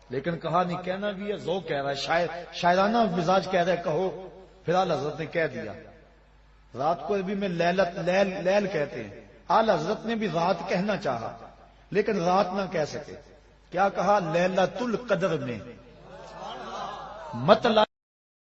Speaker 2: لیکن کہانی کہنا بھی ہے، ذوق کہہ رہا ہے، شاعرانہ مزاج کہہ رہا ہے کہو، پھر اعلی حضرت نے کہہ دیا۔ رات کو بھی میں لیل کہتے ہیں، اعلی حضرت نے بھی رات کہنا چاہا لیکن رات نہ کہہ سکے، کیا کہا؟ لیلۃ القدر میں مطلع